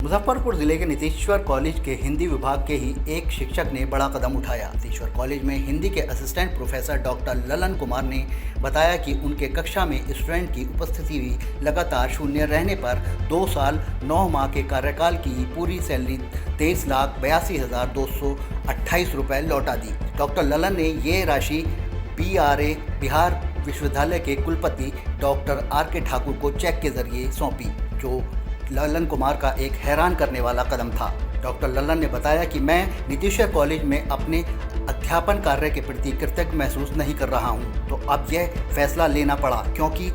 मुजफ्फरपुर जिले के नीतीश्वर कॉलेज के हिंदी विभाग के ही एक शिक्षक ने बड़ा कदम उठाया। नीतीश्वर कॉलेज में हिंदी के assistant professor doctor Lalan Kumar ने बताया कि उनके कक्षा में स्टूडेंट की उपस्थिति भी लगातार शून्य रहने पर 2 साल 9 माह के कार्यकाल की पूरी सैलरी 23,82,228 रुपये लौटा दी। डॉक्टर ललन ने ये राशि BRA बिहार विश्वविद्यालय के कुलपति डॉक्टर RK ठाकुर को चेक के जरिए सौंपी, जो ललन कुमार का एक हैरान करने वाला कदम था। डॉक्टर ललन ने बताया कि मैं नीतीश्वर कॉलेज में अपने अध्यापन कार्य के प्रति कृतज्ञ महसूस नहीं कर रहा हूं, तो अब यह फैसला लेना पड़ा क्योंकि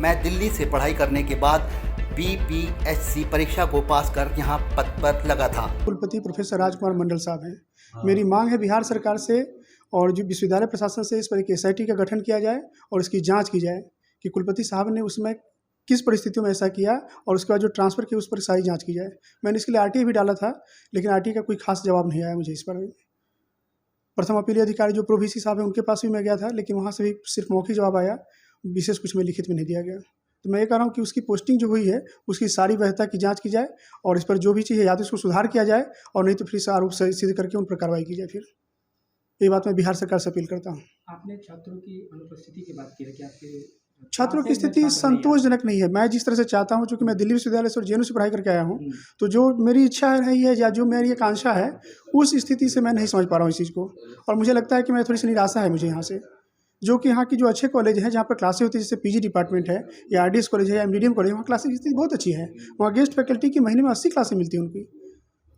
मैं दिल्ली से पढ़ाई करने के बाद BPSC परीक्षा को पास कर यहां पद पर लगा था। कुलपति प्रोफेसर राजकुमार मंडल साहब हैं। मेरी मांग है बिहार सरकार से और जो विश्वविद्यालय प्रशासन से इस पर एक SIT का गठन किया जाए और इसकी जाँच की जाए कि कुलपति साहब ने उसमें किस परिस्थितियों में ऐसा किया और उसके बाद जो ट्रांसफ़र किया उस पर सारी जांच की जाए। मैंने इसके लिए RTA भी डाला था, लेकिन RTA का कोई खास जवाब नहीं आया मुझे इस पर। प्रथम अपीली अधिकारी जो प्रो VC साहब हैं उनके पास भी मैं गया था, लेकिन वहाँ से भी सिर्फ मौखिक जवाब आया, विशेष कुछ में लिखित में नहीं दिया गया। तो मैं ये कह रहा हूँ कि उसकी पोस्टिंग जो हुई है उसकी सारी वैधता की जाँच की जाए और इस पर जो भी चीज़ है या तो उसको सुधार किया जाए और नहीं तो फिर से आरोप सिद्ध करके उन पर कार्रवाई की जाए। फिर ये बात मैं बिहार सरकार से अपील करता हूँ। आपने छात्रों की अनुपस्थिति की बात की है कि आपके छात्रों की स्थिति संतोषजनक नहीं है। मैं जिस तरह से चाहता हूं, चूँकि मैं दिल्ली विश्वविद्यालय से और JNU से पढ़ाई करके आया हूं, तो जो मेरी इच्छा रही है या जो मेरी आकांक्षा है उस स्थिति से मैं नहीं समझ पा रहा हूं इस चीज़ को, और मुझे लगता है कि मैं थोड़ी सी निराशा है मुझे यहाँ से। जो कि यहाँ की जो अच्छे कॉलेज हैं जहाँ पर क्लासें होती है, जैसे PG डिपार्टमेंट है या RDS कॉलेज है या MDM कॉलेज, वहाँ क्लासें की स्थिति बहुत अच्छी है। वहाँ गेस्ट फैकल्टी की महीने में 80 क्लासें मिलती हैं उनकी।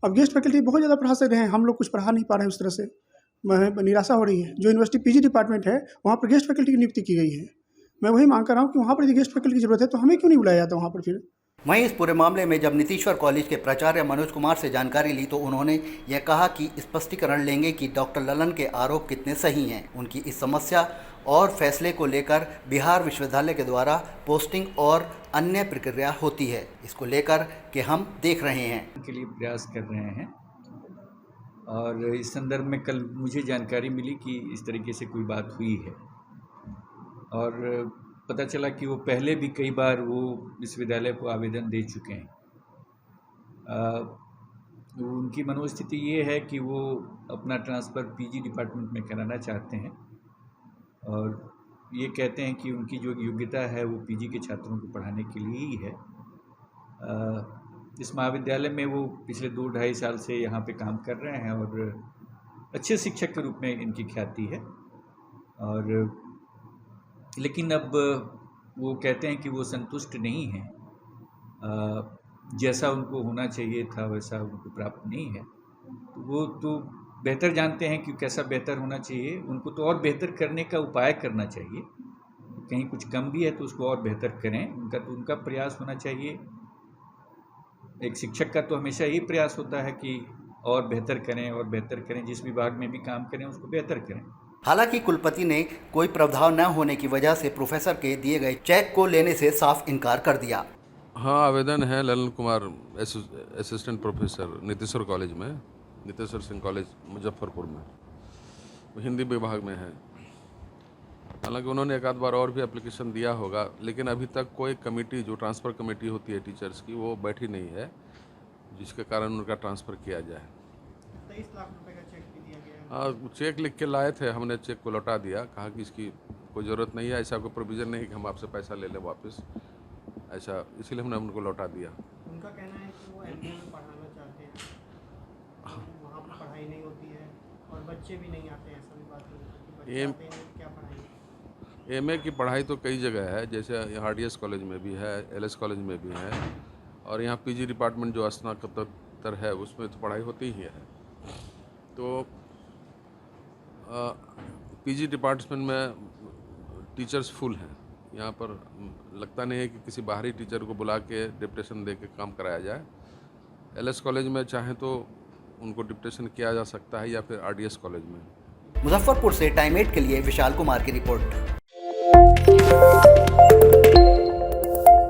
अब गेस्ट फैकल्टी बहुत ज़्यादा पढ़ा सकते हैं, हम लोग कुछ पढ़ा नहीं पा रहे हैं उस तरह से। मैं निराशा हो रही है। जो यूनिवर्सिटी PG डिपार्टमेंट है वहाँ पर गेस्ट फैकल्टी की नियुक्ति की गई है। मैं वही मांग कर रहा हूँ कि वहाँ पर यदि गेस्ट फैकल्टी की जरूरत है तो हमें क्यों नहीं बुलाया जाता वहाँ पर फिर। वहीं इस पूरे मामले में जब नीतीश्वर कॉलेज के प्राचार्य मनोज कुमार से जानकारी ली तो उन्होंने यह कहा कि स्पष्टीकरण लेंगे कि डॉक्टर ललन के आरोप कितने सही हैं। उनकी इस समस्या और फैसले को लेकर बिहार विश्वविद्यालय के द्वारा पोस्टिंग और अन्य प्रक्रिया होती है, इसको लेकर के हम देख रहे हैं के लिए प्रयास कर रहे हैं। और इस संदर्भ में कल मुझे जानकारी मिली कि इस तरीके से कोई बात हुई है और पता चला कि वो पहले भी कई बार वो विश्वविद्यालय को आवेदन दे चुके हैं। उनकी मनोस्थिति ये है कि वो अपना ट्रांसफ़र PG डिपार्टमेंट में कराना चाहते हैं और ये कहते हैं कि उनकी जो योग्यता है वो PG के छात्रों को पढ़ाने के लिए ही है। इस महाविद्यालय में वो पिछले 2-2.5 साल से यहाँ पे काम कर रहे हैं और अच्छे शिक्षक के रूप में इनकी ख्याति है। और लेकिन अब वो कहते हैं कि वो संतुष्ट नहीं हैं, जैसा उनको होना चाहिए था वैसा उनको प्राप्त नहीं है। तो वो तो बेहतर जानते हैं कि कैसा बेहतर होना चाहिए, उनको तो और बेहतर करने का उपाय करना चाहिए। कहीं कुछ कम भी है तो उसको और बेहतर करें, उनका प्रयास होना चाहिए। एक शिक्षक का तो हमेशा यही प्रयास होता है कि और बेहतर करें, जिस विभाग में भी काम करें उसको बेहतर करें। हालांकि कुलपति ने कोई प्रावधान न होने की वजह से प्रोफेसर के दिए गए चेक को लेने से साफ इनकार कर दिया। हाँ, आवेदन है Lalan Kumar assistant professor Nitishwar college में, नीतीश्वर सिंह कॉलेज मुजफ्फरपुर में, हिंदी विभाग में है। हालांकि उन्होंने एक आध बार और भी एप्लीकेशन दिया होगा, लेकिन अभी तक कोई कमेटी जो ट्रांसफ़र कमेटी होती है टीचर्स की वो बैठी नहीं है, जिसके कारण उनका ट्रांसफ़र किया जाए। 23 लाख रुपए का चेक भी दिया गया है। हाँ, चेक लिख के लाए थे, हमने चेक को लौटा दिया, कहा कि इसकी कोई ज़रूरत नहीं है, ऐसा कोई प्रोविज़न नहीं कि हम आपसे पैसा ले लें वापस, ऐसा, इसीलिए हमने उनको लौटा दिया। उनका कहना है कि वो MBA में पढ़ाना चाहते हैं, वहाँ पर पढ़ाई नहीं होती है और बच्चे भी नहीं आते हैं, ऐसा भी बात नहीं है। क्या पढ़ाई? MA की पढ़ाई तो कई जगह है, जैसे यहाँ RDS कॉलेज में भी है, LS कॉलेज में भी है, और यहाँ PG डिपार्टमेंट जो स्नातकोत्तर है उसमें तो पढ़ाई होती ही है। तो PG डिपार्टमेंट में टीचर्स फुल हैं, यहाँ पर लगता नहीं है कि किसी बाहरी टीचर को बुला के डिप्टेशन दे के काम कराया जाए। LS कॉलेज में चाहे तो उनको डिप्टेशन किया जा सकता है या फिर RDS कॉलेज में। मुजफ्फरपुर से टाइम 8 के लिए विशाल कुमार की रिपोर्ट।